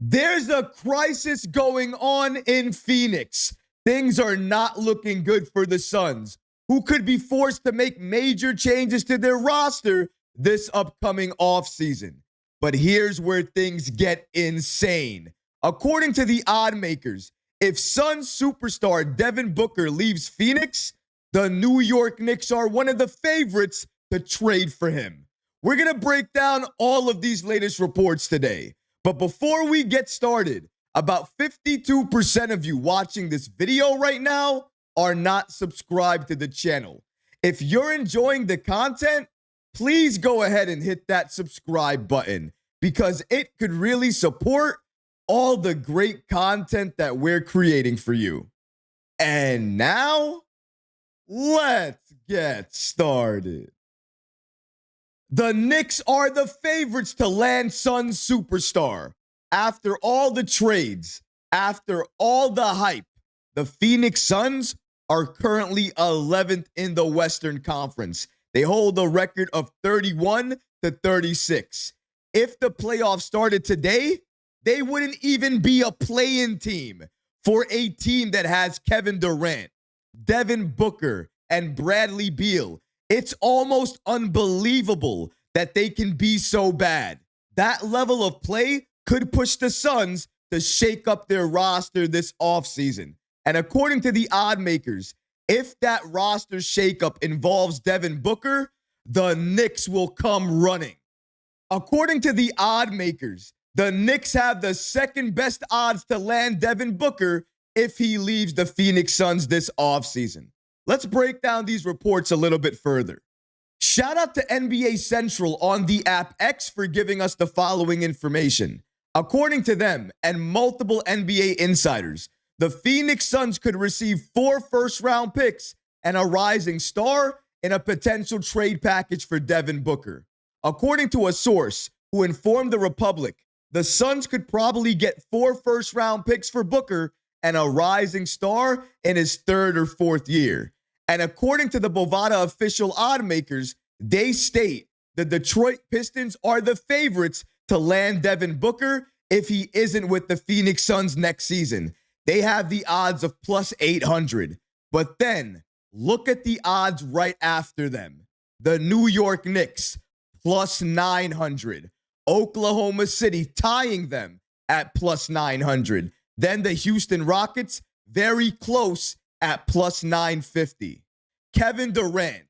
There's a crisis going on in Phoenix. Things are not looking good for the Suns, who could be forced to make major changes to their roster this upcoming offseason. But here's where things get insane. According to the oddmakers, if Suns superstar Devin Booker leaves Phoenix, the New York Knicks are one of the favorites to trade for him. We're going to break down all of these latest reports today. But before we get started, about 52% of you watching this video right now are not subscribed to the channel. If you're enjoying the content, please go ahead and hit that subscribe button because it could really support all the great content that we're creating for you. And now, let's get started. The Knicks are the favorites to land Suns superstar. After all the trades, after all the hype, the Phoenix Suns are currently 11th in the Western Conference. They hold a record of 31-36. If the playoffs started today, they wouldn't even be a play-in team for a team that has Kevin Durant, Devin Booker, and Bradley Beal. It's almost unbelievable that they can be so bad. That level of play could push the Suns to shake up their roster this offseason. And according to the oddmakers, if that roster shakeup involves Devin Booker, the Knicks will come running. According to the oddmakers, the Knicks have the second best odds to land Devin Booker if he leaves the Phoenix Suns this offseason. Let's break down these reports a little bit further. Shout out to NBA Central on the app X for giving us the following information. According to them and multiple NBA insiders, the Phoenix Suns could receive 4 first-round picks and a rising star in a potential trade package for Devin Booker. According to a source who informed the Republic, the Suns could probably get 4 first-round picks for Booker and a rising star in his 3rd or 4th year. And according to the Bovada official oddmakers, they state the Detroit Pistons are the favorites to land Devin Booker if he isn't with the Phoenix Suns next season. They have the odds of plus 800. But then, look at the odds right after them. The New York Knicks, plus 900. Oklahoma City tying them at plus 900. Then the Houston Rockets, very close at plus 950. Kevin Durant,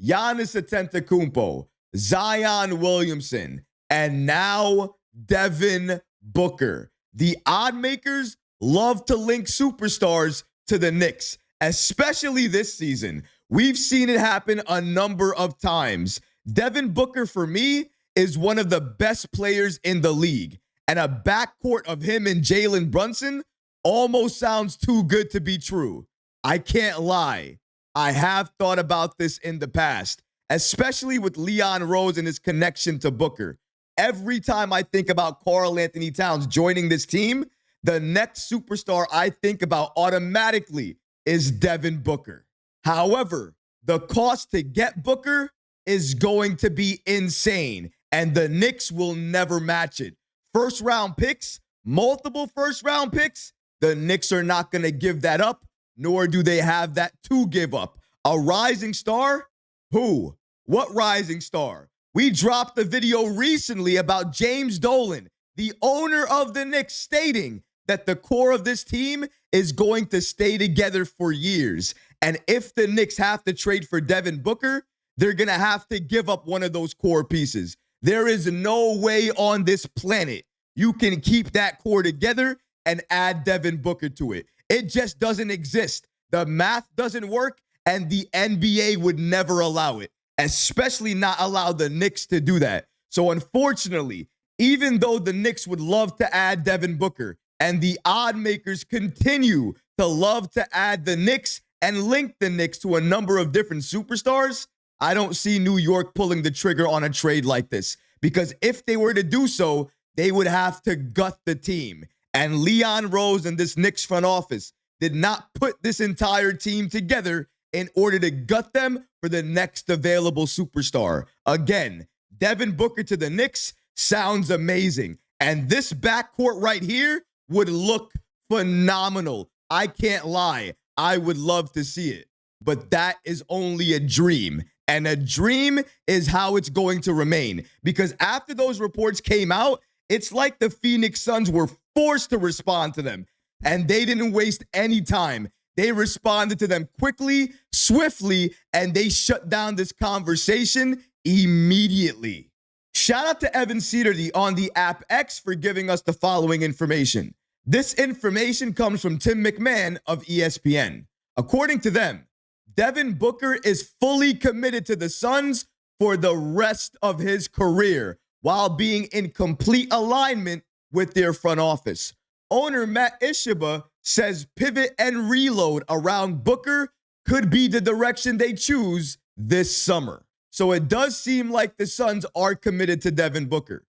Giannis Antetokounmpo, Zion Williamson, and now Devin Booker. The oddmakers love to link superstars to the Knicks, especially this season. We've seen it happen a number of times. Devin Booker, for me, is one of the best players in the league. And a backcourt of him and Jalen Brunson almost sounds too good to be true. I can't lie. I have thought about this in the past, especially with Leon Rose and his connection to Booker. Every time I think about Karl Anthony Towns joining this team, the next superstar I think about automatically is Devin Booker. However, the cost to get Booker is going to be insane, and the Knicks will never match it. First-round picks, multiple first-round picks, the Knicks are not going to give that up, nor do they have that to give up. A rising star? Who? What rising star? We dropped a video recently about James Dolan, the owner of the Knicks, stating that the core of this team is going to stay together for years. And if the Knicks have to trade for Devin Booker, they're going to have to give up one of those core pieces. There is no way on this planet you can keep that core together and add Devin Booker to it. It just doesn't exist. The math doesn't work, and the NBA would never allow it, especially not allow the Knicks to do that. So unfortunately, even though the Knicks would love to add Devin Booker, and the odd makers continue to love to add the Knicks and link the Knicks to a number of different superstars, I don't see New York pulling the trigger on a trade like this, because if they were to do so, they would have to gut the team. And Leon Rose and this Knicks front office did not put this entire team together in order to gut them for the next available superstar. Again, Devin Booker to the Knicks sounds amazing. And this backcourt right here would look phenomenal. I can't lie. I would love to see it. But that is only a dream. And a dream is how it's going to remain. Because after those reports came out, it's like the Phoenix Suns were forced to respond to them. And they didn't waste any time. They responded to them quickly, swiftly, and they shut down this conversation immediately. Shout out to Evan Cedar on the app X for giving us the following information. This information comes from Tim McMahon of ESPN. According to them, Devin Booker is fully committed to the Suns for the rest of his career while being in complete alignment with their front office. Owner Matt Ishiba says pivot and reload around Booker could be the direction they choose this summer. So it does seem like the Suns are committed to Devin Booker,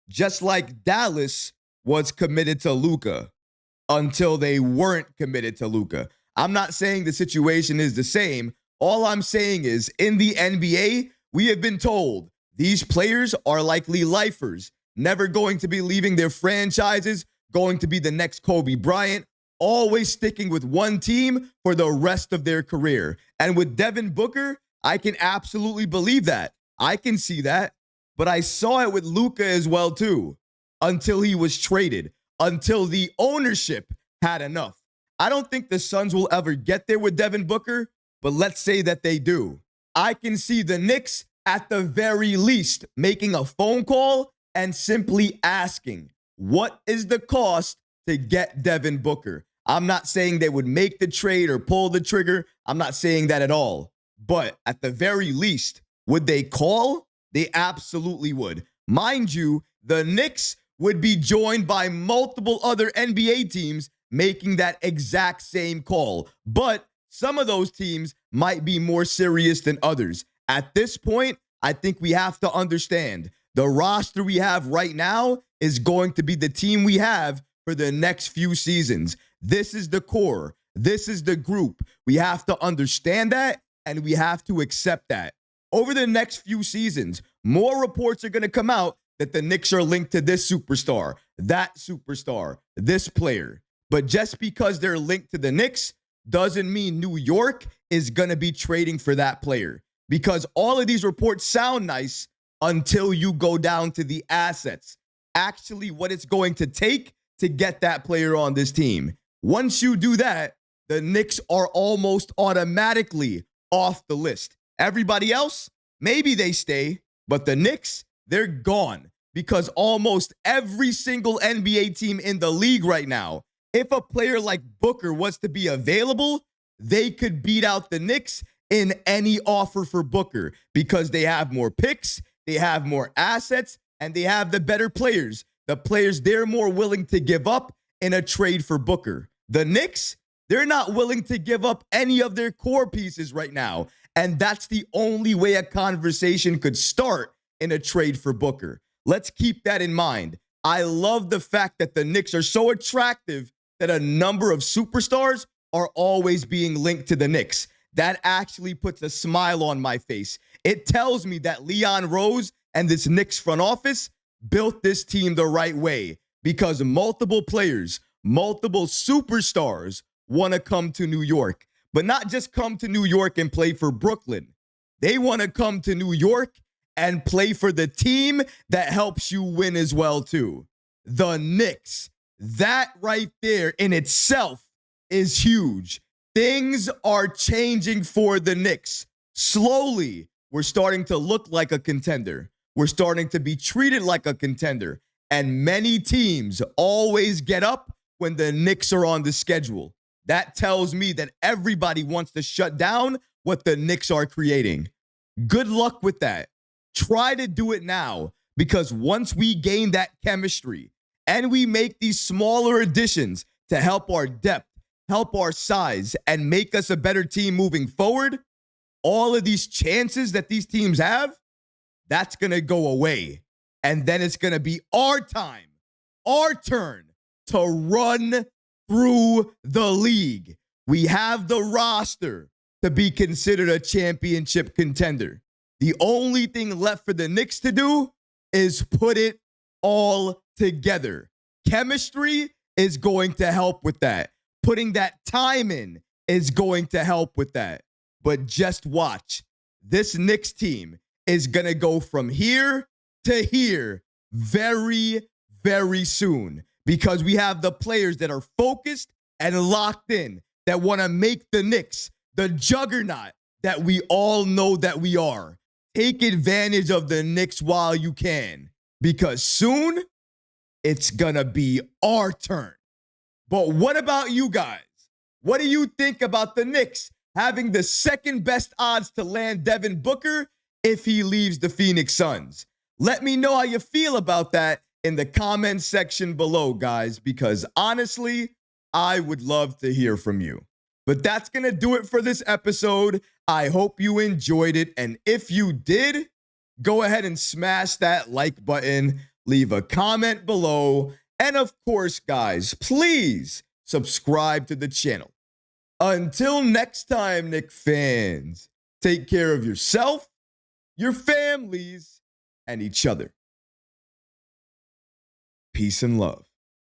just like Dallas was committed to Luka until they weren't committed to Luka. I'm not saying the situation is the same. All I'm saying is in the NBA, we have been told these players are likely lifers, never going to be leaving their franchises, going to be the next Kobe Bryant, always sticking with one team for the rest of their career. And with Devin Booker, I can absolutely believe that. I can see that. But I saw it with Luka as well, too, until he was traded, until the ownership had enough. I don't think the Suns will ever get there with Devin Booker, but let's say that they do. I can see the Knicks, at the very least, making a phone call and simply asking, what is the cost to get Devin Booker? I'm not saying they would make the trade or pull the trigger. I'm not saying that at all. But at the very least, would they call? They absolutely would. Mind you, the Knicks would be joined by multiple other NBA teams making that exact same call. But some of those teams might be more serious than others. At this point, I think we have to understand the roster we have right now is going to be the team we have for the next few seasons. This is the core. This is the group. We have to understand that, and we have to accept that. Over the next few seasons, more reports are going to come out that the Knicks are linked to this superstar, that superstar, this player. But just because they're linked to the Knicks doesn't mean New York is going to be trading for that player. Because all of these reports sound nice until you go down to the assets. Actually, what it's going to take to get that player on this team. Once you do that, the Knicks are almost automatically off the list. Everybody else, maybe they stay, but the Knicks, they're gone. Because almost every single NBA team in the league right now, if a player like Booker was to be available, they could beat out the Knicks in any offer for Booker because they have more picks, they have more assets, and they have the better players. The players they're more willing to give up in a trade for Booker. The Knicks, they're not willing to give up any of their core pieces right now. And that's the only way a conversation could start in a trade for Booker. Let's keep that in mind. I love the fact that the Knicks are so attractive that a number of superstars are always being linked to the Knicks. That actually puts a smile on my face. It tells me that Leon Rose and this Knicks front office built this team the right way because multiple players, multiple superstars want to come to New York, but not just come to New York and play for Brooklyn. They want to come to New York and play for the team that helps you win as well, too. The Knicks. That right there in itself is huge. Things are changing for the Knicks. Slowly, we're starting to look like a contender. We're starting to be treated like a contender. And many teams always get up when the Knicks are on the schedule. That tells me that everybody wants to shut down what the Knicks are creating. Good luck with that. Try to do it now, because once we gain that chemistry and we make these smaller additions to help our depth, help our size, and make us a better team moving forward, all of these chances that these teams have, that's going to go away. And then it's going to be our time, our turn to run through the league. We have the roster to be considered a championship contender. The only thing left for the Knicks to do is put it all together. Chemistry is going to help with that. Putting that time in is going to help with that. But just watch. This Knicks team is going to go from here to here very, very soon because we have the players that are focused and locked in that want to make the Knicks the juggernaut that we all know that we are. Take advantage of the Knicks while you can because soon it's going to be our turn. But what about you guys? What do you think about the Knicks having the second best odds to land Devin Booker if he leaves the Phoenix Suns? Let me know how you feel about that in the comment section below, guys, because honestly, I would love to hear from you. But that's going to do it for this episode. I hope you enjoyed it. And if you did, go ahead and smash that like button, leave a comment below. And of course, guys, please subscribe to the channel. Until next time, Knicks fans, take care of yourself, your families, and each other. Peace and love.